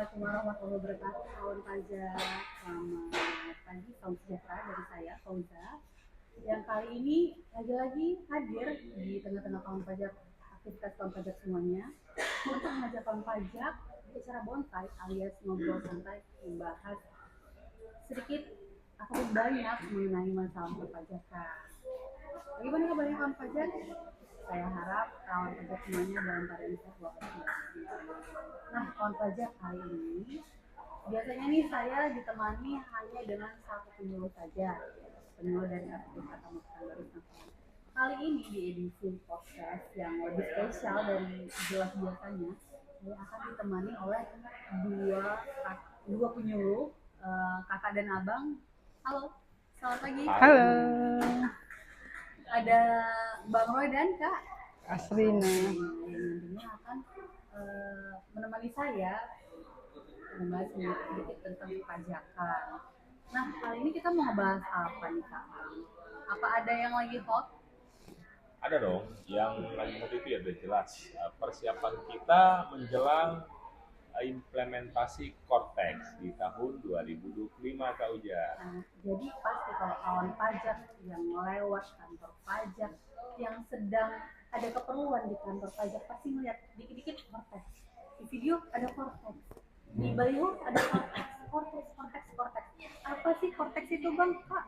Assalamualaikum warahmatullahi wabarakatuh. Kawan pajak, selamat pagi, salam sejahtera dari saya, Fauza. Yang kali ini lagi-lagi hadir di tengah-tengah kawan pajak, aktivitas kawan pajak semuanya, untuk mengajak kawan pajak bicara bonsai alias ngobrol santai, membahas sedikit ataupun banyak mengenai masalah perpajakan. Bagaimana kabarnya kawan pajak? Saya harap kawan pajak semuanya dalam keadaan sehat walafiat. Nah, kawan pajak kali ini biasanya nih saya ditemani hanya dengan satu penyuluh saja, penyuluh dari aplikasi Kamusan Baru Nusantara. Kali ini di edisi podcast yang lebih spesial dari jelas biasanya, saya akan ditemani oleh dua dua penyuluh, kakak dan abang. Halo, selamat pagi. Halo, Ada Bang Roy dan Kak Asrina. yang nantinya akan menemani saya membahas sedikit tentang perpajakan. Nah, kali ini kita mau ngebahas apa nih Kak? Apa ada yang lagi hot? Ada dong, yang lagi hot itu ya udah jelas. Persiapan kita menjelang implementasi Cortex di tahun 2025 Kak Uja. Nah, jadi pasti kalau kawan pajak yang lewat kantor pajak, yang sedang ada keperluan di kantor pajak, pasti melihat dikit-dikit Cortex. Di video ada Cortex, di baliho ada Cortex, Cortex, Cortex, Cortex. Apa sih Cortex itu Bang Kak?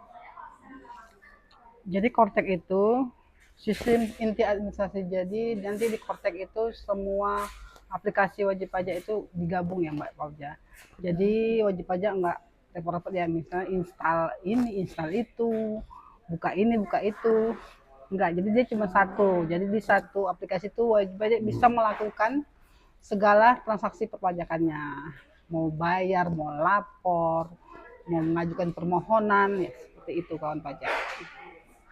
Jadi Kortek itu sistem inti administrasi. Jadi nanti di Kortek itu semua aplikasi wajib pajak itu digabung ya Mbak Pauja. Jadi wajib pajak nggak repot-repot ya, misalnya install ini, install itu, buka ini, buka itu. Enggak, jadi dia cuma satu. Jadi di satu aplikasi itu wajib pajak bisa melakukan segala transaksi perpajakannya. Mau bayar, mau lapor, mau mengajukan permohonan, ya seperti itu kawan pajak.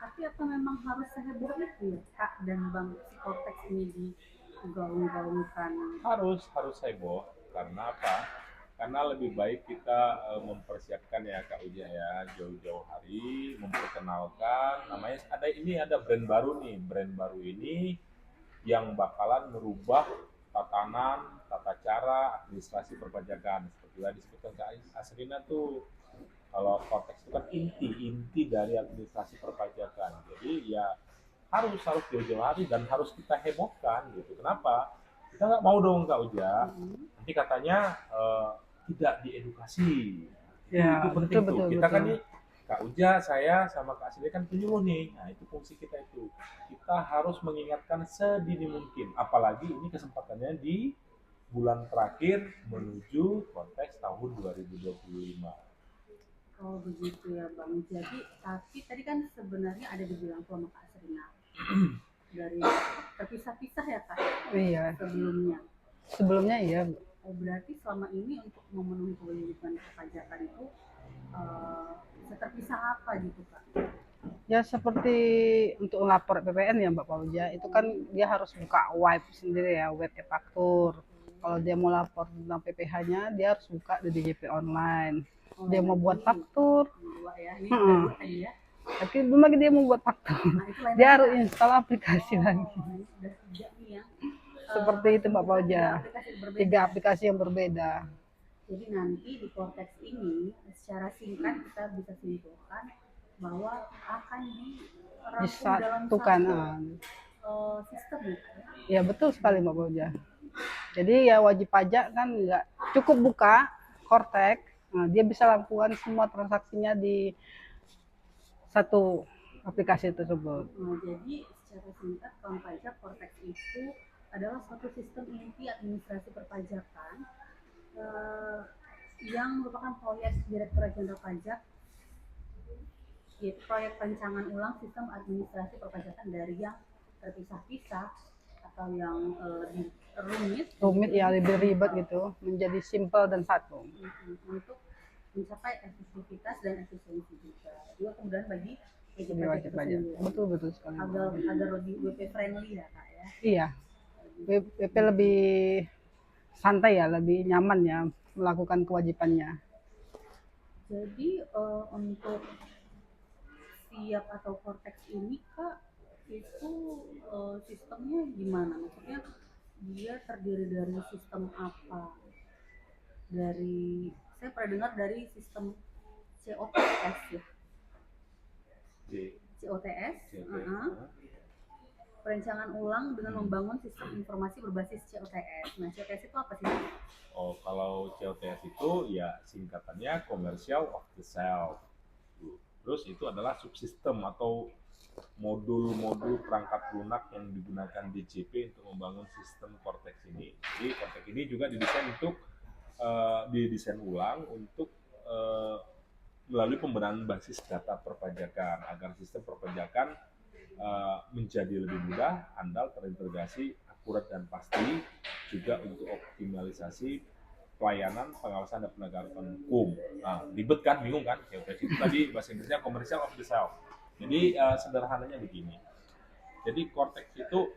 Tapi apa memang harus seheboh itu ya Kak dan Bang si Cortex ini digaung-gaungkan? Harus heboh karena apa? Karena lebih baik kita mempersiapkan ya Kak Uja ya jauh-jauh hari memperkenalkan namanya ada brand baru nih. Brand baru ini yang bakalan merubah tatanan, tata cara administrasi perpajakan. Seperti yang disebutkan Kak Asrina tuh, kalau konteks itu kan inti dari administrasi perpajakan. Jadi ya harus jauh-jauh hari dan harus kita hebohkan gitu. Kenapa? Kita nggak mau dong Kak Uja. Nanti katanya tidak diedukasi. Ya, Itu penting betul, tuh. betul, Kita betul. kan nih Kak Uja, saya sama Kak Asli kan penyuluh nih. Nah itu fungsi kita itu. Kita harus mengingatkan sedini mungkin. Apalagi ini kesempatannya di bulan terakhir menuju konteks tahun 2025. Oh begitu ya Bang. Jadi tapi tadi kan sebenarnya ada dibilang sama Kak Serina dari terpisah-pisah ya Kak Iya, sebelumnya. sebelumnya iya. Oh berarti selama ini untuk memenuhi kewajiban perpajakan itu bisa terpisah apa gitu Kak? Ya seperti untuk lapor PPN ya Mbak Pauja, itu kan dia harus buka web sendiri ya, web e-faktur. Kalau dia mau lapor tentang PPh-nya, dia harus buka di DJP online. Dia mau buat faktur, Dua ya, ini udah dua tadi ya. tapi belum lagi dia mau buat faktur. Nah itu lain Dia lagi, harus Kak. install aplikasi lagi. Ini udah tiga nih ya. Seperti itu Mbak Pauja, Aplikasi berbeda. 3 aplikasi yang berbeda. Jadi nanti di Cortex ini secara singkat kita bisa simpulkan bahwa akan dirangkum dalam Disatukan. satu sistem ya Kak ya. Ya betul sekali Mbak Pauja. Jadi ya wajib pajak kan nggak cukup buka Kortek, nah, dia bisa lakukan semua transaksinya di satu aplikasi tersebut. Nah, jadi secara singkat kawan pajak Cortex itu adalah suatu sistem inti administrasi perpajakan yang merupakan proyek Direktorat Jenderal Pajak, yaitu proyek pencangan ulang sistem administrasi perpajakan dari yang terpisah-pisah atau yang Rumit ya, lebih ribet gitu, menjadi simple dan satu. untuk mencapai efektivitas dan efisiensi juga kemudian bagi Jadi wajib pajak. Betul sekali. agar lebih WP friendly ya Kak ya. Iya, WP lebih santai ya, lebih nyaman ya melakukan kewajibannya. Jadi untuk siap atau Cortex ini Kak itu sistemnya gimana? Maksudnya dia terdiri dari sistem apa? dari saya pernah dengar dari sistem COTS ya, C, COTS, C, T. perencanaan ulang dengan membangun sistem informasi berbasis COTS. Nah, COTS itu apa sih? Oh, kalau COTS itu ya singkatannya Commercial Off the Shelf. Terus itu adalah subsistem atau modul-modul perangkat lunak yang digunakan DCP untuk membangun sistem Cortex ini. Jadi Cortex ini juga didesain ulang untuk melalui pembenahan basis data perpajakan agar sistem perpajakan menjadi lebih mudah, andal, terintegrasi, akurat dan pasti, juga untuk optimalisasi pelayanan, pengawasan dan penegakan hukum. Nah, ribet kan, bingung kan? Ya, itu tadi bahasa Inggrisnya commercial of the self. Jadi sederhananya begini. Jadi Cortex itu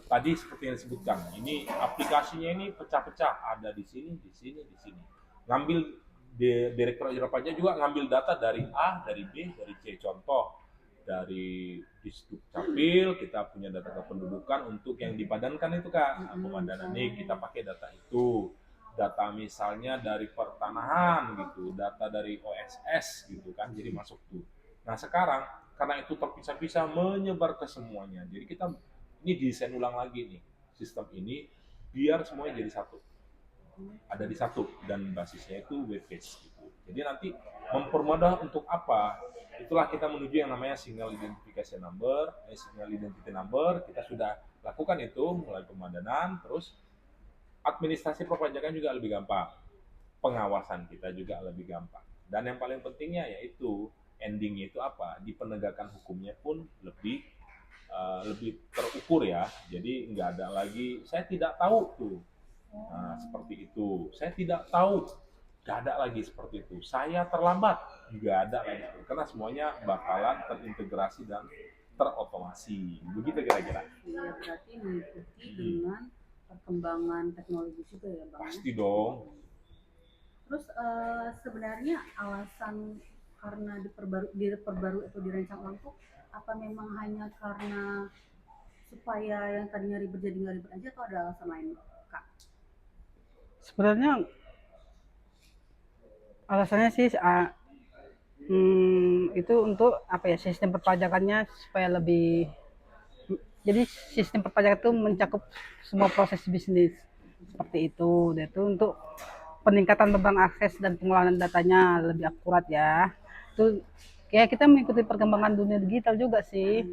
tadi seperti yang disebutkan, ini aplikasinya ini pecah-pecah, ada di sini, di sini, di sini. Ngambil Direktur Jenderal Pajak juga ngambil data dari A, dari B, dari C. Contoh dari Disdukcapil kita punya data kependudukan untuk yang dipadankan itu Kak. Nah, pemadanan nih kita pakai data itu. Data misalnya dari pertanahan gitu, data dari OSS gitu kan, jadi masuk tuh. Nah sekarang karena itu terpisah-pisah menyebar ke semuanya, jadi kita ini desain ulang lagi nih sistem ini biar semuanya jadi satu, ada di satu dan basisnya itu web based gitu. Jadi nanti mempermudah untuk apa? Itulah kita menuju yang namanya single identification number, single identity number. Kita sudah lakukan itu mulai pemadanan, terus administrasi perpajakan juga lebih gampang, pengawasan kita juga lebih gampang. Dan yang paling pentingnya yaitu endingnya itu apa? Di penegakan hukumnya pun lebih terukur ya. Jadi nggak ada lagi saya tidak tahu tuh. Nah, seperti itu. Saya tidak tahu. Nggak ada lagi seperti itu. Saya terlambat. Nggak ada lagi. Karena semuanya bakalan terintegrasi dan terotomasi. Begitu kira-kira. Ya, berarti mengikuti dengan perkembangan teknologi juga ya Bang? Pasti dong. Terus sebenarnya alasan karena diperbarui atau dirancang ulang tuh apa memang hanya karena supaya yang tadinya ribet jadi nggak ribet aja atau ada alasan lain Kak? Sebenarnya alasannya sih itu untuk apa ya, sistem perpajakannya supaya lebih, jadi sistem perpajakan itu mencakup semua proses bisnis seperti itu. Dan itu untuk peningkatan beban akses dan pengelolaan datanya lebih akurat ya. Itu kayak kita mengikuti perkembangan dunia digital juga sih.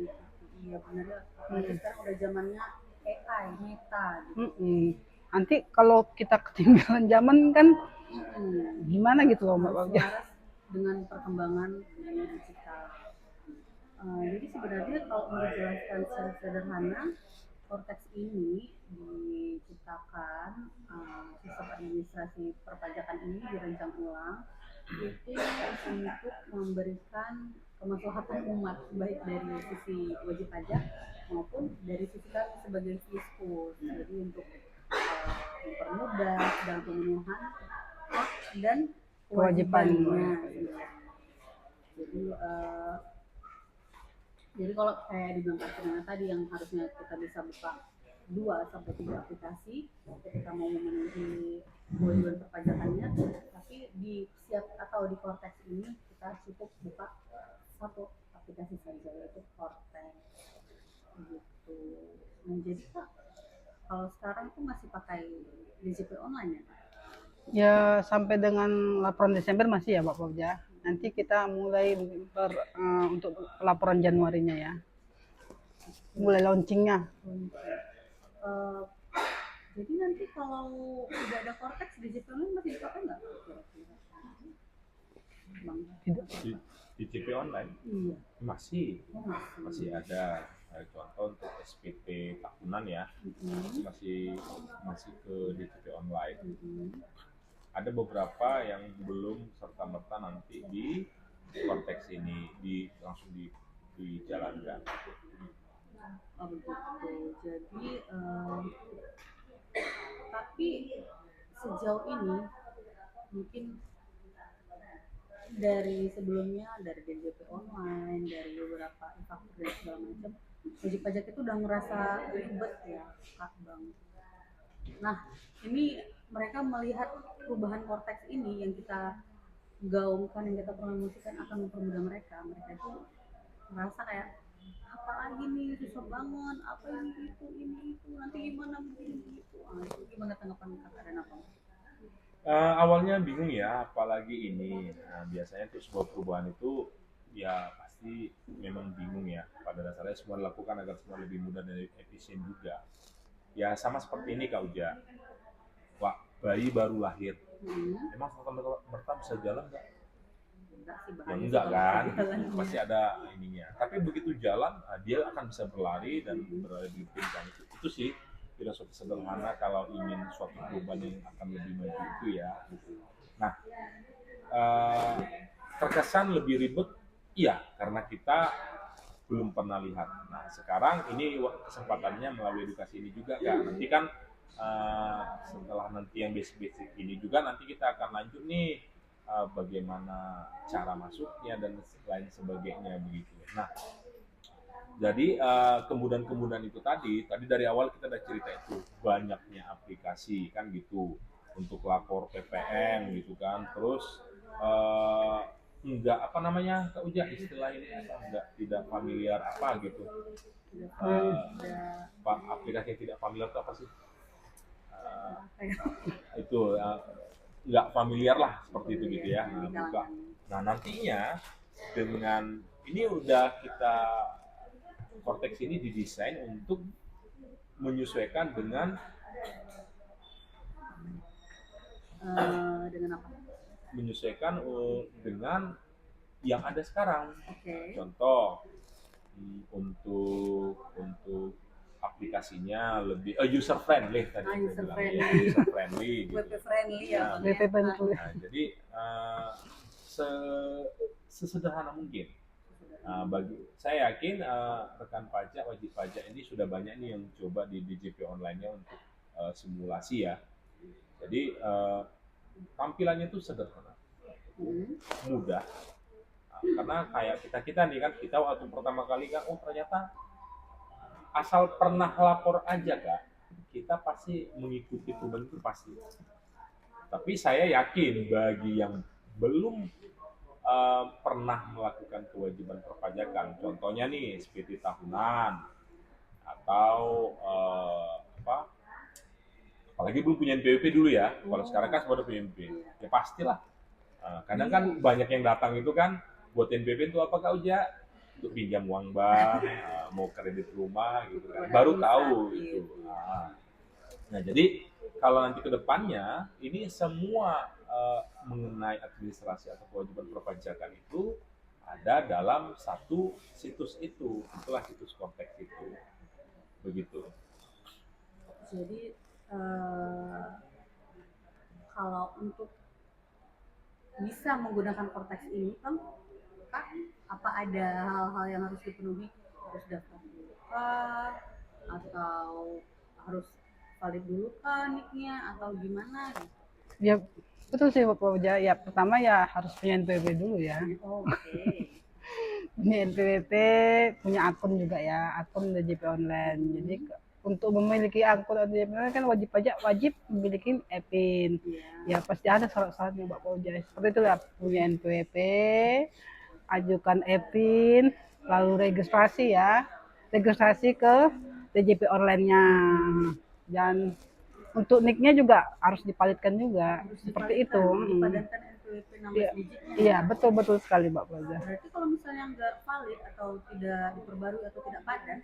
Iya benar ya. Apalagi sekarang udah zamannya AI, Meta gitu. Nanti kalau kita ketinggalan zaman kan gimana gitu loh Mbak Harus Bagja. selaras dengan perkembangan dunia digital. Jadi sebenarnya kalau mau dijelaskan secara sederhana, Cortex ini diciptakan, sistem administrasi perpajakan ini dirancang ulang itu untuk memberikan kemaslahatan umat baik dari sisi wajib pajak maupun dari sisi kami sebagai fiskus. Jadi untuk mempermudah dalam pemenuhan hak dan kewajibannya. Jadi kalau kayak dibilang Kak Cina tadi yang harusnya kita bisa buka 2 sampai 3 aplikasi ketika mau memenuhi kewajiban perpajakannya, tapi di siap atau di Cortex ini kita cukup buka 1 aplikasi saja yaitu Cortex gitu. Nah jadi Kak, kalau sekarang tuh masih pakai DJP online ya Kak? Ya sampai dengan laporan Desember masih ya Pak Bagja. Nanti kita mulai untuk laporan Januarinya ya. Mulai launchingnya. Jadi nanti kalau udah ada Cortex DJP online masih dipakai nggak? Bang? DJP online? Iya. Masih ada. Contoh untuk SPT tahunan ya, masih ke DJP online. Ada beberapa yang belum serta-merta nanti di konteks ini langsung dijalankan. Oh begitu. Jadi tapi sejauh ini mungkin dari sebelumnya dari DJP online, dari beberapa e-faktur dan segala macam, wajib pajak itu udah ngerasa ribet ya Kak Bang. Nah ini mereka melihat perubahan korteks ini yang kita gaungkan, yang kita promosikan akan mempermudah mereka. Mereka itu merasa kayak apa lagi nih, susah banget, apa ini itu nanti gimana begini begitu. Itu gimana tanggapan kakak dan apa? Awalnya bingung ya, apalagi ini. Nah, biasanya tuh sebuah perubahan itu ya pasti memang bingung ya. Pada dasarnya semua dilakukan agar semua lebih mudah dan efisien juga. Ya sama seperti ini Kak Uja. Wah, bayi baru lahir. Emang serta-merta bisa jalan nggak? Enggak sih, Ya bahaya sih enggak kalau kan, jalan. pasti ada ininya. Tapi begitu jalan, dia akan bisa berlari dan berada di pinggang itu sih filosofi sederhana kalau ingin suatu perubahan yang akan lebih maju itu ya. Nah, eh, terkesan lebih ribet, iya karena kita belum pernah lihat. Nah, sekarang ini kesempatannya melalui edukasi ini juga kan. Nanti kan setelah nanti yang basic-basic ini juga nanti kita akan lanjut nih bagaimana cara masuknya dan lain sebagainya begitu. Nah, jadi kemudahan-kemudahan itu tadi dari awal kita udah cerita itu banyaknya aplikasi kan gitu untuk lapor PPN gitu kan, terus enggak apa namanya Kak Uja istilah ini apa enggak tidak familiar apa gitu, Pak aplikasi yang tidak familiar itu apa sih? Itu nggak familiar lah seperti itu gitu ya. Nah, buka. Nah nantinya dengan ini udah kita Cortex ini didesain untuk menyesuaikan dengan Dengan apa? menyesuaikan dengan yang ada sekarang. Oke. Contoh untuk aplikasinya lebih user friendly tadi User bilang friendly. ya, user friendly gitu. WP friendly ya. Nah, WP friendly. Nah, jadi sesederhana mungkin. Bagi saya yakin rekan pajak, wajib pajak ini sudah banyak nih yang coba di DJP online-nya untuk simulasi ya. Jadi tampilannya itu sederhana, mudah. Karena kayak kita nih kan, kita waktu pertama kali kan, oh ternyata asal pernah lapor aja kan, kita pasti mengikuti perubahan itu pasti. Tapi saya yakin bagi yang belum pernah melakukan kewajiban perpajakan, contohnya nih SPT tahunan atau apalagi belum punya NPWP dulu ya. Kalau sekarang kan sudah punya NPWP, ya pastilah. Kadang kan banyak yang datang itu kan buat NPWP itu apa Kak Uja? Untuk pinjam uang bank, mau kredit rumah gitu kan. Baru tahu itu. Nah jadi kalau nanti ke depannya ini semua mengenai administrasi atau kewajiban perpajakan itu ada dalam satu situs itu, itulah situs Cortex itu, begitu. Jadi kalau untuk bisa menggunakan Cortex ini kan, apa ada hal-hal yang harus dipenuhi, harus daftar dulu kah, atau harus valid dulu kah nicknya atau gimana gitu? Ya betul sih Bapak Uja. Ya pertama ya harus punya NPWP dulu ya. Oke. Punya NPWP, punya akun juga ya, akun DJP online. Jadi untuk memiliki akun DJP online kan wajib memiliki EPIN. Ya pasti ada syarat-syaratnya Bapak Uja. Seperti itu ya, punya NPWP, ajukan EPIN, lalu registrasi ya. Registrasi ke DJP online-nya. Dan untuk nicknya juga harus dipalitkan juga, seperti itu. Dipadankan NPWP 16 digitnya. Iya, betul sekali Mbak Fauzah. Berarti kalau misalnya nggak valid atau tidak diperbarui atau tidak padan,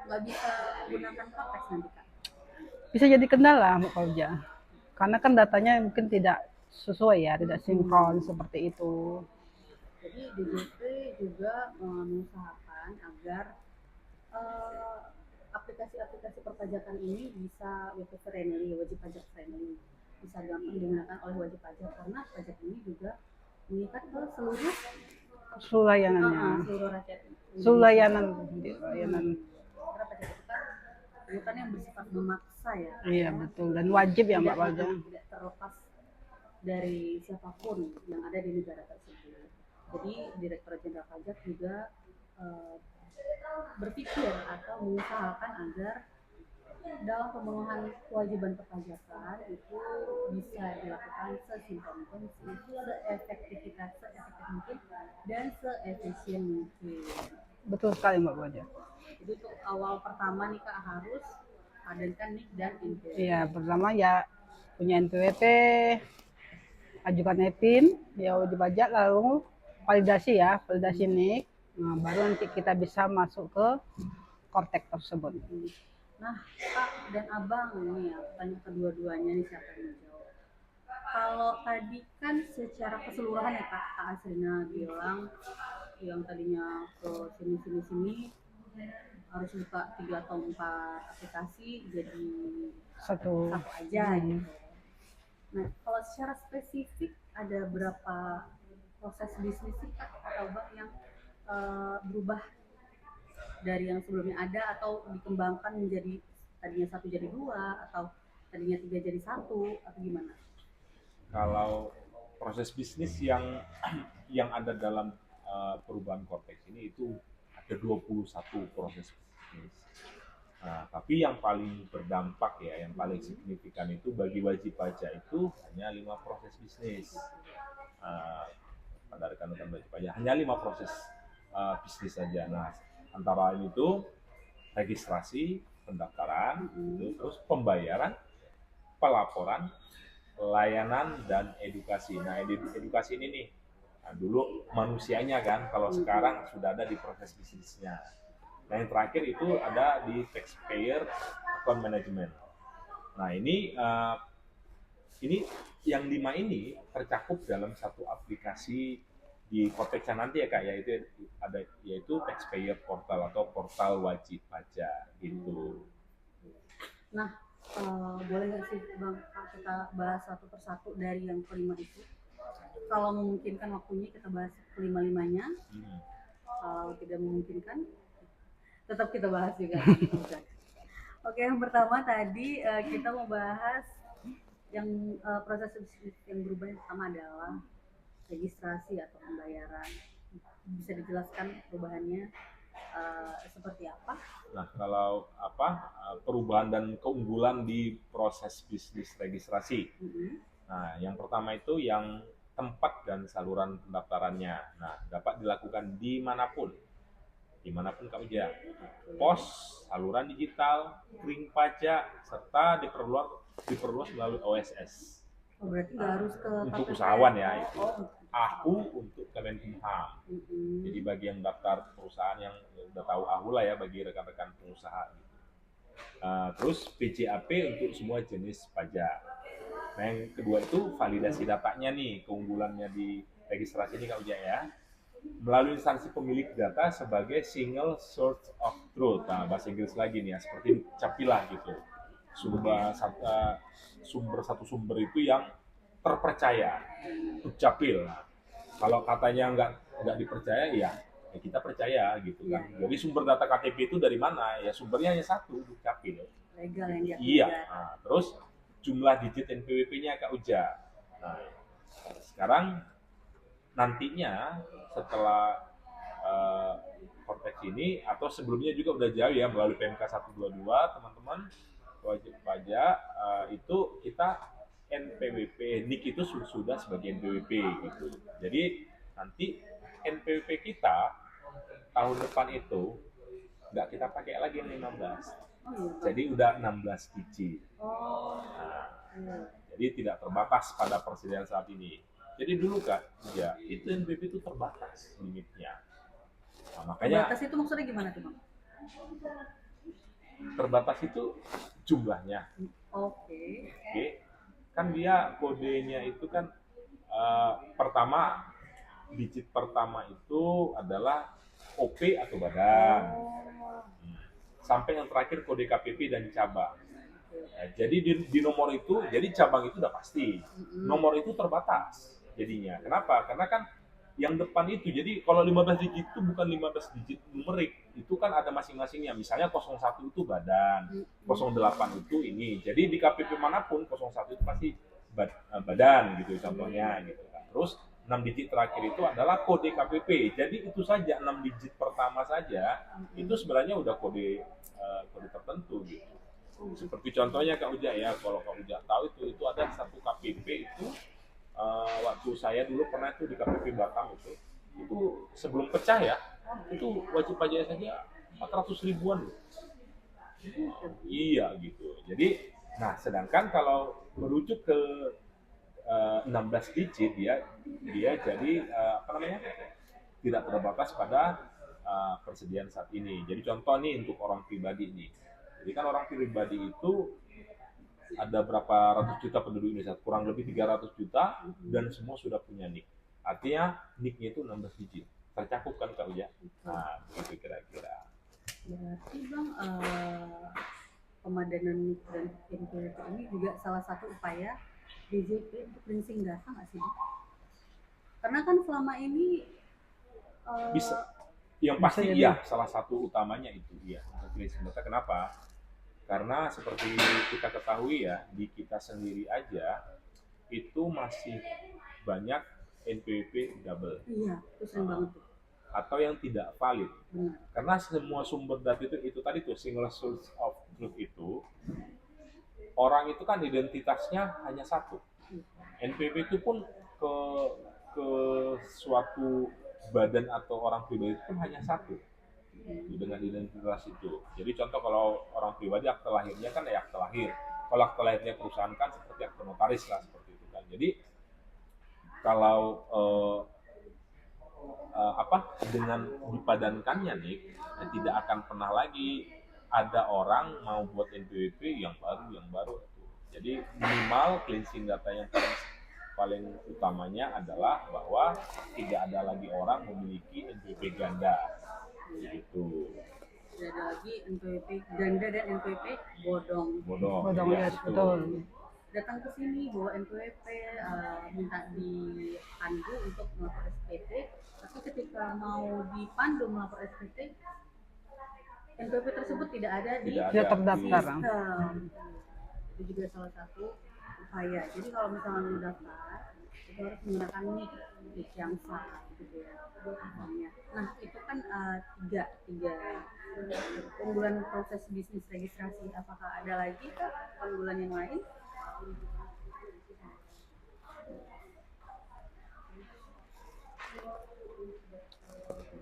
nggak bisa gunakan Cortex nanti Kak? Bisa jadi kendala Mbak Fauzah. Karena kan datanya mungkin tidak sesuai ya, tidak sinkron seperti itu. Jadi DJP juga mengusahakan agar aplikasi-aplikasi perpajakan ini bisa WP friendly, wajib pajak friendly, bisa gampang digunakan oleh wajib pajak karena pajak ini juga mengikat ke seluruh Sulayanannya. seluruh rakyat. Sulayanan. Karena pajak itu kan bukan yang bersifat memaksa ya. Iya betul, dan wajib ya Mbak Fauzah. Tidak terlepas dari siapapun yang ada di negara tersebut. Jadi Direktorat Jenderal Pajak juga berpikir atau mengusahakan agar dalam pemenuhan kewajiban perpajakan itu bisa dilakukan sesimpel mungkin, seefektif mungkin, dan seefisien mungkin. Betul sekali Mbak Baja. Itu untuk awal pertama nih Kak, harus padankan NIK dan NPWP. Iya, pertama ya punya NPWP, ajukan NEPIN, ya wajib pajak, lalu validasi NIK. Nah, baru nanti kita bisa masuk ke Kortek tersebut. Nah, Kak dan Abang nih ya, tanya kedua-duanya nih siapa yang menjawab. Kalau tadi kan secara keseluruhan ya Kak Asrina bilang yang tadinya ke sini harus buka 3 atau 4 aplikasi jadi Satu. satu aja gitu. Nah, kalau secara spesifik ada berapa proses bisnis sih Kak atau Bang yang berubah dari yang sebelumnya ada atau dikembangkan menjadi tadinya 1 jadi 2 atau tadinya 3 jadi 1 atau gimana? Kalau proses bisnis yang ada dalam perubahan Kortex ini itu ada 21 proses bisnis. Nah, tapi yang paling berdampak ya, yang paling signifikan itu bagi wajib pajak itu hanya 5 proses bisnis. Pada rekan-rekan wajib pajak hanya 5 proses bisnis saja. Nah, antara lain itu registrasi, pendaftaran, terus pembayaran, pelaporan, layanan, dan edukasi. Nah, edukasi ini nih, nah, dulu manusianya kan, kalau sekarang sudah ada di proses bisnisnya. Nah, yang terakhir itu ada di taxpayer account management. Nah, ini yang 5 ini tercakup dalam satu aplikasi di Kortex nanti ya Kak, yaitu taxpayer portal atau portal wajib pajak gitu. Nah, boleh nggak sih Bang kita bahas satu persatu dari yang kelima itu? Kalau memungkinkan waktunya kita bahas kelima-limanya. Kalau tidak memungkinkan, tetap kita bahas juga. Oke, yang pertama tadi kita mau bahas yang proses bisnis yang berubah yang pertama adalah registrasi atau pembayaran. Bisa dijelaskan perubahannya seperti apa? Nah, kalau perubahan dan keunggulan di proses bisnis registrasi. Nah, yang pertama itu yang tempat dan saluran pendaftarannya. Nah, dapat dilakukan dimanapun Kak Uja. Pos, saluran digital, kering pajak, serta diperluas melalui OSS. Oh, berarti nggak harus ke untuk KPP. usahawan ya itu. AHU untuk Kemenkumham. Jadi bagi yang daftar perusahaan yang udah tahu AHU lah ya, bagi rekan-rekan pengusaha. Terus PJAP untuk semua jenis pajak. Nah, yang kedua itu validasi datanya nih, keunggulannya di registrasi ini Kak Uja ya. Melalui instansi pemilik data sebagai single source of truth. Nah, bahasa Inggris lagi nih ya, seperti Capilah gitu. Satu sumber itu yang terpercaya, Dukcapil. Kalau katanya nggak dipercaya, ya kita percaya gitu kan. Jadi sumber data KTP itu dari mana? Ya sumbernya hanya satu, Dukcapil. Legal yang dia. Iya. Nah, terus jumlah digit NPWP-nya Kak Uja. Nah, sekarang nantinya setelah Kortex ini atau sebelumnya juga udah jauh ya melalui PMK 122 teman-teman wajib pajak itu kita NPWP NIK itu sudah sebagai NPWP gitu. Jadi nanti NPWP kita tahun depan itu nggak kita pakai lagi yang 15. Jadi udah 16 digit. Jadi tidak terbatas pada persediaan saat ini. Jadi dulu Kak, ya itu NPWP itu terbatas limitnya. Nah, makanya terbatas itu maksudnya gimana tuh Bang? Terbatas itu jumlahnya. Oke. Kan dia kodenya itu kan pertama, digit pertama itu adalah OP atau badan. Sampai yang terakhir kode KPP dan cabang. Nah, jadi di nomor itu, jadi cabang itu udah pasti. Nomor itu terbatas jadinya. Kenapa? Karena kan yang depan itu, jadi kalau 15 digit itu bukan 15 digit numerik, itu kan ada masing-masingnya. Misalnya 01 itu badan, 08 itu ini. Jadi di KPP manapun 01 itu pasti badan gitu contohnya gitu kan. Terus 6 digit terakhir itu adalah kode KPP. Jadi itu saja 6 digit pertama saja itu sebenarnya udah kode tertentu gitu. Seperti contohnya Kak Uja ya, kalau Kak Uja tahu itu ada satu KPP itu waktu saya dulu pernah tuh di KPP Batam itu sebelum pecah ya, itu wajib pajak saja 400 ribuan loh. Iya gitu. Jadi, nah sedangkan kalau merujuk ke 16 digit dia jadi apa namanya tidak terbatas pada persediaan saat ini. Jadi contoh nih untuk orang pribadi nih. Jadi kan orang pribadi itu ada berapa ratus juta penduduk Indonesia, kurang lebih 300 juta dan semua sudah punya NIK. Artinya NIK-nya itu 16 digit. Tercakup kan Kak Uja? Nah, begitu kira-kira. Berarti Bang, pemadanan NIK dan NPWP ini juga salah satu upaya DJP untuk cleansing data nggak sih? Karena kan selama ini Bisa. Yang pasti Bisa jadi. iya, salah satu utamanya itu iya. Untuk cleansing data kenapa? Karena seperti kita ketahui ya, di kita sendiri aja itu masih banyak NPWP double. iya, itu sering banget tuh. Atau yang tidak valid. Benar. Karena semua sumber data itu tadi tuh single source of truth itu orang itu kan identitasnya hanya satu. NPWP itu pun ke suatu badan atau orang pribadi itu pun hanya satu dengan identitas itu. Jadi contoh kalau orang pribadi akte lahirnya kan ya akte lahir. Kalau akte lahirnya perusahaan kan seperti akte notaris lah seperti itu kan. Jadi kalau dengan dipadankannya nih tidak akan pernah lagi ada orang mau buat NPWP yang baru. Jadi minimal cleansing data yang paling utamanya adalah bahwa tidak ada lagi orang memiliki NPWP ganda gitu. Tidak ada lagi NPWP ganda dan NPWP bodong. Bodong ya, gitu. betul. Datang ke sini bawa NPWP, minta dipandu untuk melapor SPT, tapi ketika mau dipandu melapor SPT, NPWP tersebut tidak ada di Tidak terdaftar. sistem. Itu juga salah satu upaya. Jadi kalau misalnya mau daftar, itu harus menggunakan NIK yang sah gitu ya. Misalnya. Nah itu kan tiga unggulan proses bisnis registrasi. Apakah ada lagi kah unggulan yang lain?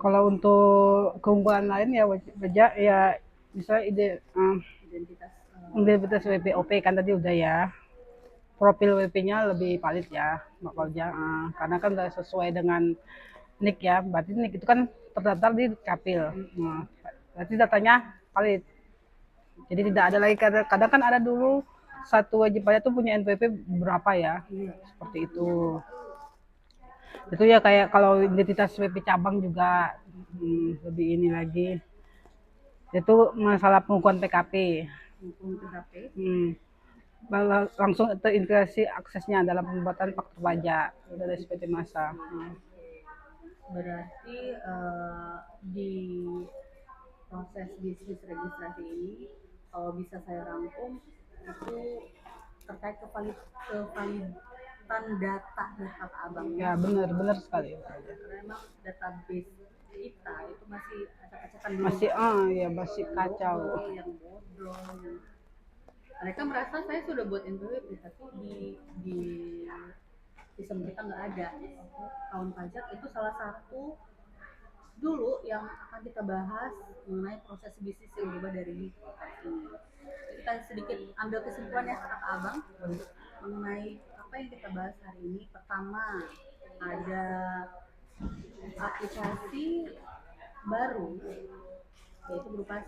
Kalau untuk keunggulan lain ya wajib pajak ya bisa Identitas identitas WPOP kan tadi udah ya. Profil WP-nya lebih valid ya, Mbak Fauja. Karena kan udah sesuai dengan NIK ya. Berarti NIK itu kan terdaftar di Capil. Berarti datanya valid. Jadi tidak ada lagi, kadang kan ada dulu satu wajib pajak tuh punya NPWP berapa ya, seperti itu. Itu ya kayak kalau identitas WP cabang juga lebih ini lagi. Itu masalah pengukuhan PKP. Langsung terintegrasi aksesnya dalam pembuatan faktur pajak dari SPT Masa. Berarti di proses bisnis registrasi ini kalau bisa saya rangkum itu terkait kevalidan data Abang. Ya benar sekali. Karena memang database kita itu masih acak-acakan dulu. Masih kacau. Yang bodoh. Mereka merasa saya sudah buat NPWP tapi di sistem kita nggak ada. Kawan pajak itu salah satu dulu yang akan kita bahas mengenai proses bisnis yang berubah dari podcast ini. Kita sedikit ambil kesimpulannya Kak Abang mengenai apa yang kita bahas hari ini. Pertama, ada aplikasi baru yaitu berupa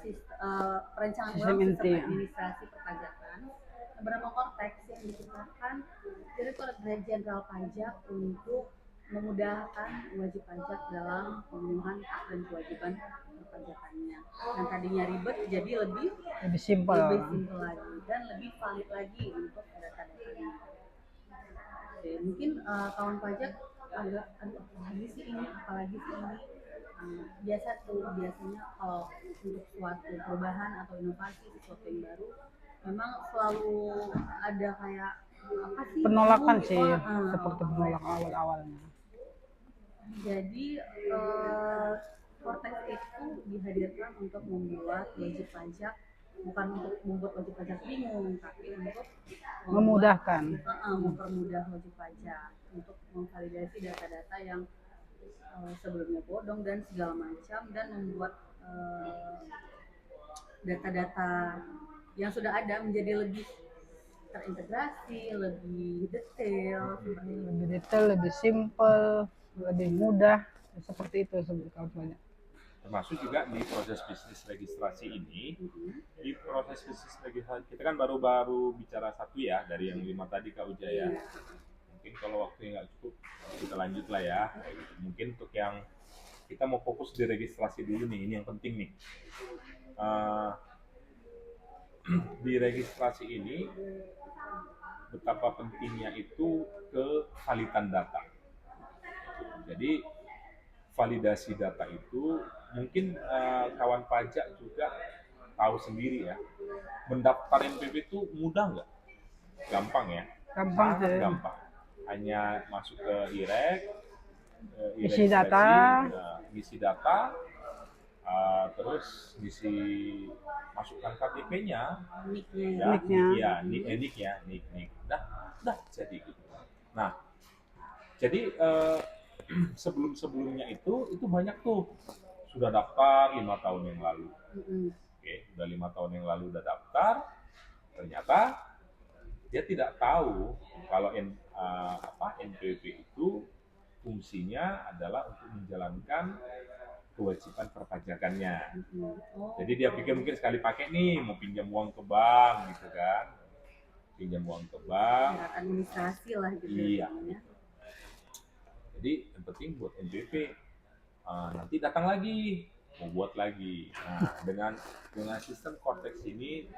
perencanaan ulang sistem administrasi perpajakan yang bernama Cortex yang diciptakan Direktorat Jenderal Pajak untuk memudahkan wajib pajak dalam pemenuhan hak dan kewajiban perpajakannya. Yang tadinya ribet jadi lebih simpel lagi dan lebih valid lagi untuk data-datanya. Oke, mungkin kawan pajak agak apalagi sih ini biasanya kalau untuk suatu perubahan atau inovasi sesuatu yang baru memang selalu ada kayak apa sih penolakan sih seperti penolakan awal-awalnya. Jadi Cortex itu dihadirkan untuk membuat wajib pajak bukan untuk membuat wajib pajak bingung, tapi untuk Memudahkan. mempermudah wajib pajak untuk memvalidasi data-data yang sebelumnya bodong dan segala macam, dan membuat data-data yang sudah ada menjadi lebih terintegrasi, lebih detail seperti itu. Lebih detail, lebih simple, lebih mudah, seperti itu kalau banyak. Termasuk juga di proses bisnis registrasi ini. Di proses bisnis registrasi kita kan baru bicara satu ya dari yang 5 tadi Kak Uja ya. Mungkin kalau waktunya nggak cukup kita lanjut lah ya. Mungkin untuk yang kita mau fokus di registrasi dulu nih, ini yang penting nih. Di registrasi ini betapa pentingnya itu kevalidan data. Jadi validasi data itu mungkin kawan pajak juga tahu sendiri ya. Mendaftar NPWP itu mudah nggak? Gampang ya? Gampang Sangat sih. gampang. Hanya masuk ke IREK, Isi data. isi data, terus masukkan KTP-nya, Nik-nya. nik. Dah jadi gitu. Nah, jadi sebelumnya itu banyak tuh sudah daftar 5 tahun yang lalu. Oke, udah 5 tahun yang lalu udah daftar, ternyata dia tidak tahu kalau NPWP itu fungsinya adalah untuk menjalankan kewajiban perpajakannya. Jadi dia pikir mungkin sekali pakai nih mau pinjam uang ke bank gitu kan, pinjam uang ke bank. Administrasi lah gitu. Iya. Jadi yang penting buat NPWP. Nanti datang lagi, mau buat lagi. Nah, dengan sistem Cortex ini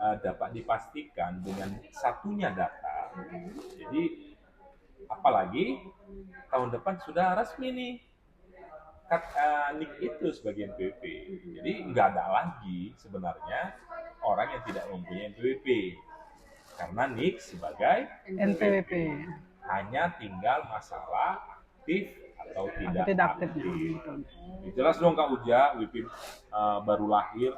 dapat dipastikan dengan satunya data. Jadi apalagi tahun depan sudah resmi nih NIK itu sebagai NPWP. Jadi nggak ada lagi sebenarnya orang yang tidak mempunyai NPWP karena NIK sebagai NPWP. Hanya tinggal masalah aktif atau tidak aktif. Jelas dong Kak Uja, WP baru lahir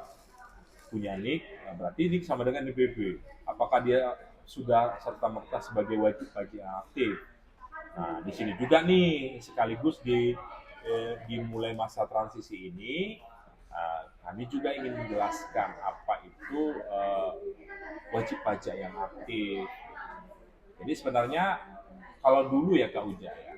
punya NIK, berarti NIK sama dengan NPWP. Apakah dia sudah serta-merta sebagai wajib pajak aktif? Nah, di sini juga nih sekaligus dimulai masa transisi ini, kami juga ingin menjelaskan apa itu wajib pajak yang aktif. Jadi sebenarnya kalau dulu ya Kak Uja ya,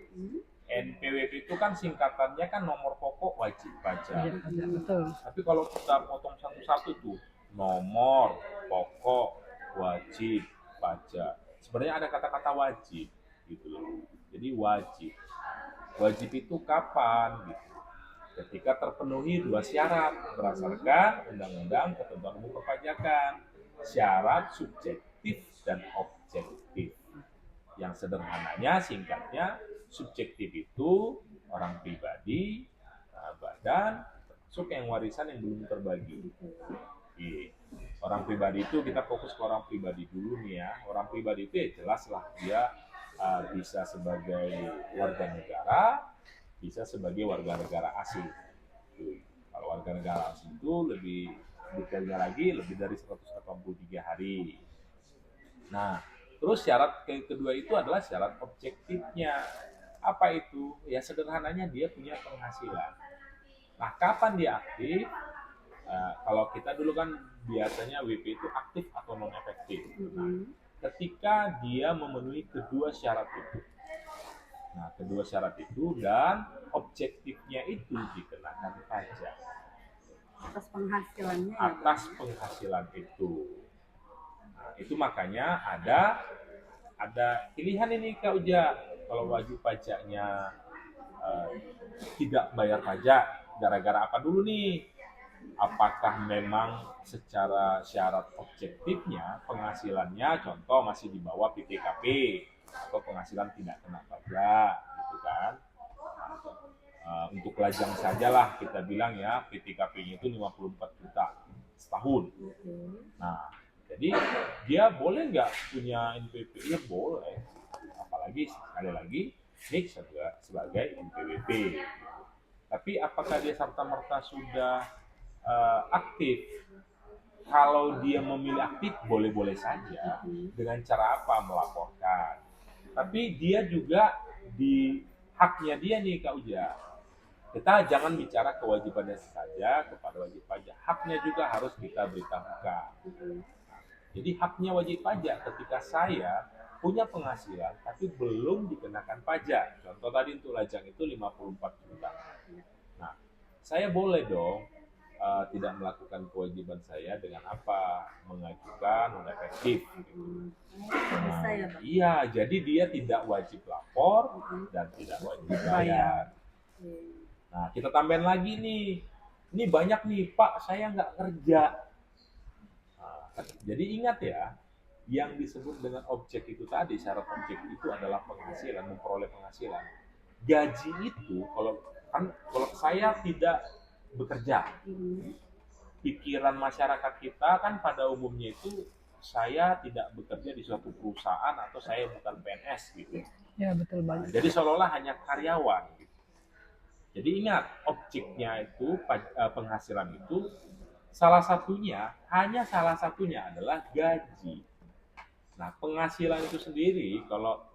NPWP itu kan singkatannya kan nomor pokok wajib pajak. Betul. Tapi kalau kita potong satu-satu tuh, nomor pokok wajib pajak. Sebenarnya ada kata-kata wajib gitu loh. Jadi wajib. Wajib itu kapan gitu? Ketika terpenuhi 2 syarat berdasarkan Undang-Undang Ketentuan Umum Perpajakan. Syarat subjektif dan objektif. Yang sederhananya, singkatnya, subjektif itu orang pribadi, badan, termasuk yang warisan yang belum terbagi. Orang pribadi itu kita fokus ke orang pribadi dulu nih ya. Orang pribadi itu ya jelas lah dia bisa sebagai warga negara, bisa sebagai warga negara asing. Kalau warga negara asing itu lebih detailnya lagi lebih dari 183 hari. Nah, terus syarat kedua itu adalah syarat objektifnya. Apa itu? Ya sederhananya dia punya penghasilan. Nah, kapan dia aktif? Kalau kita dulu kan biasanya WP itu aktif atau non efektif. Nah, ketika dia memenuhi kedua syarat itu. Nah, kedua syarat itu dan objektifnya itu dikenakan pajak. Atas penghasilannya. Atas penghasilan itu. Nah, itu makanya ada pilihan ini Kak Uja. Kalau wajib pajaknya tidak bayar pajak, gara-gara apa dulu nih? Apakah memang secara syarat objektifnya penghasilannya contoh masih di bawah PTKP atau penghasilan tidak kena pajak gitu kan. Untuk lajang sajalah kita bilang ya PTKP-nya itu 54 juta setahun. Nah, jadi dia boleh nggak punya NPWP? Ya boleh. Apalagi sekali lagi NIK sebagai NPWP. Tapi apakah dia serta-merta sudah aktif? kalau dia memilih aktif boleh-boleh saja. Dengan cara apa? Melaporkan. Tapi dia juga di haknya dia nih Kak Uja. Kita jangan bicara kewajibannya saja kepada wajib pajak. Haknya juga harus kita beritahukan. Jadi haknya wajib pajak ketika saya punya penghasilan tapi belum dikenakan pajak. Contoh tadi untuk lajang itu 54 juta. Nah, saya boleh dong tidak melakukan kewajiban saya dengan apa? Mengajukan non efektif. Bisa ya, Pak? Iya, jadi dia tidak wajib lapor dan tidak wajib bayar. Nah, kita tambahin lagi nih. Ini banyak nih, Pak, saya nggak kerja. Nah, jadi ingat ya, yang disebut dengan objek itu tadi, syarat objek itu adalah penghasilan, memperoleh penghasilan. Gaji itu, kalau saya tidak bekerja, pikiran masyarakat kita kan pada umumnya itu saya tidak bekerja di suatu perusahaan atau saya bukan PNS gitu. Ya betul Nah, banget. jadi seolah-olah hanya karyawan. Gitu. Jadi ingat objeknya itu penghasilan itu hanya salah satunya adalah gaji. Nah penghasilan itu sendiri kalau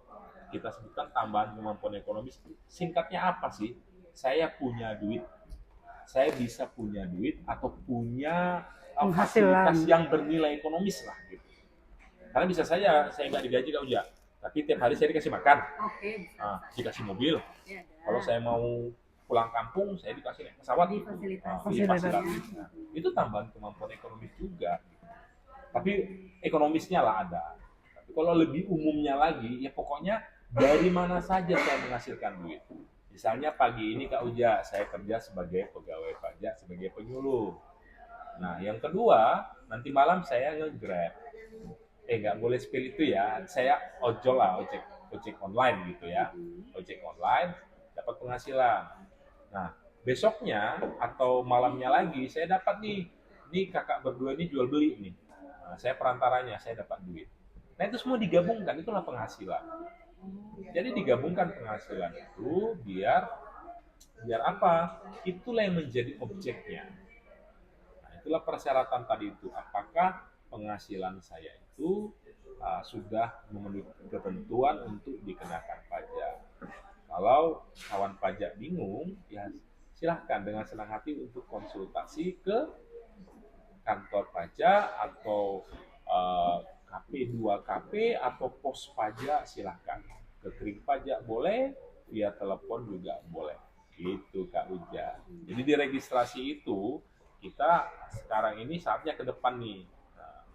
kita sebutkan tambahan kemampuan ekonomis, singkatnya apa sih? Saya punya duit, saya bisa punya duit atau punya Penghasilan. fasilitas yang bernilai ekonomis lah gitu. Karena bisa saya nggak digaji Kak Uja, tapi tiap hari saya dikasih makan, Oke, bisa. dikasih mobil. Ya, ada. Kalau saya mau pulang kampung, saya dikasih naik pesawat. Difasilitasi. Nah, itu tambahan kemampuan ekonomis juga. Tapi ekonomisnya lah ada. Tapi kalau lebih umumnya lagi, ya pokoknya dari mana saja saya menghasilkan duit. Misalnya pagi ini Kak Uja, saya kerja sebagai pegawai pajak, sebagai penyuluh. Nah, yang kedua, nanti malam saya nge-Grab. Nggak boleh spill itu ya. Saya ojol lah, ojek online gitu ya. Ojek online, dapat penghasilan. Nah, besoknya atau malamnya lagi, saya dapat nih kakak berdua ini jual beli nih. Nah, saya perantaranya, saya dapat duit. Nah, itu semua digabungkan, itulah penghasilan. Jadi digabungkan penghasilan itu biar apa? Itulah yang menjadi objeknya. Nah, itulah persyaratan tadi itu. Apakah penghasilan saya itu sudah memenuhi ketentuan untuk dikenakan pajak? Kalau kawan pajak bingung, ya silahkan dengan senang hati untuk konsultasi ke kantor pajak atau KP2KP atau pos pajak, silahkan. Ke kering pajak boleh, via telepon juga boleh. Gitu Kak Uja. Jadi di registrasi itu kita sekarang ini saatnya ke depan nih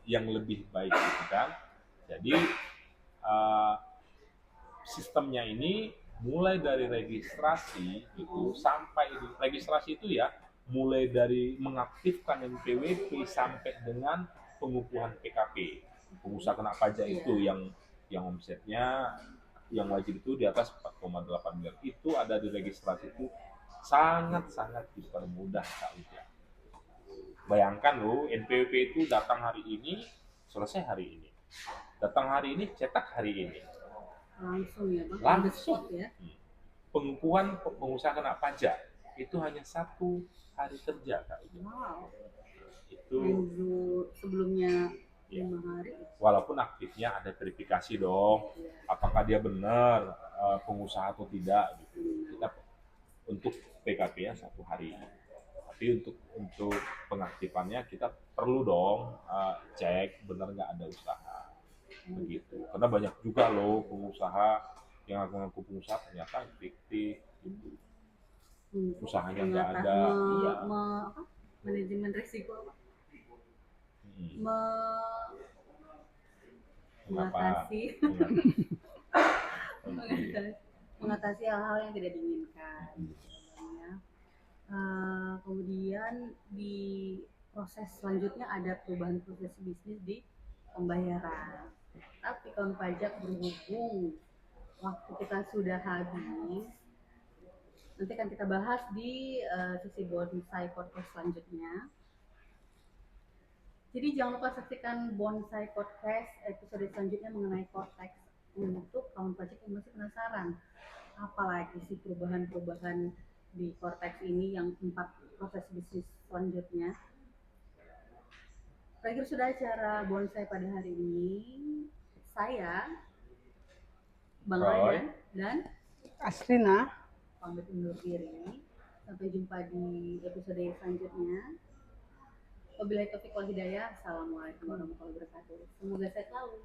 yang lebih baik gitu kan. Jadi sistemnya ini mulai dari registrasi itu sampai registrasi itu ya mulai dari mengaktifkan NPWP sampai dengan pengukuhan PKP, pengusaha kena pajak itu yang omsetnya yang wajib itu di atas 4,8 miliar itu ada di registrasi itu sangat dipermudah Kak Uja. Bayangkan loh, NPWP itu datang hari ini, selesai hari ini. Datang hari ini, cetak hari ini. Langsung ya, Bang? Langsung. Ya? Pengukuhan pengusaha kena pajak itu hanya 1 hari kerja Kak Uja. Wow. Itu minggu sebelumnya 5 hari. Walaupun aktifnya ada verifikasi dong, apakah dia benar pengusaha atau tidak gitu. Kita untuk PKP-nya 1 hari. Tapi untuk pengaktifannya kita perlu dong cek benar nggak ada usaha. Begitu. Karena banyak juga loh pengusaha yang ngaku pengusaha ternyata fiktif gitu. Usahanya nggak ada. Iya. Manajemen risiko apa? Mengatasi hal-hal yang tidak diinginkan. Ya. Kemudian di proses selanjutnya ada perubahan proses bisnis di pembayaran. Tapi kawan pajak berhubung waktu kita sudah habis, nanti akan kita bahas di sesi bonsai podcast selanjutnya. Jadi jangan lupa saksikan bonsai podcast episode selanjutnya mengenai cortex untuk kawan pajak yang masih penasaran apalagi sih perubahan-perubahan di cortex ini yang 4 proses bisnis selanjutnya. Berakhir sudah acara bonsai pada hari ini. Saya, Bang Roy. Roy dan Aslina. pamit undur diri. Sampai jumpa di episode selanjutnya. Wabillahi taufiq wal hidayah. Assalamualaikum warahmatullahi wabarakatuh. Semoga sehat selalu.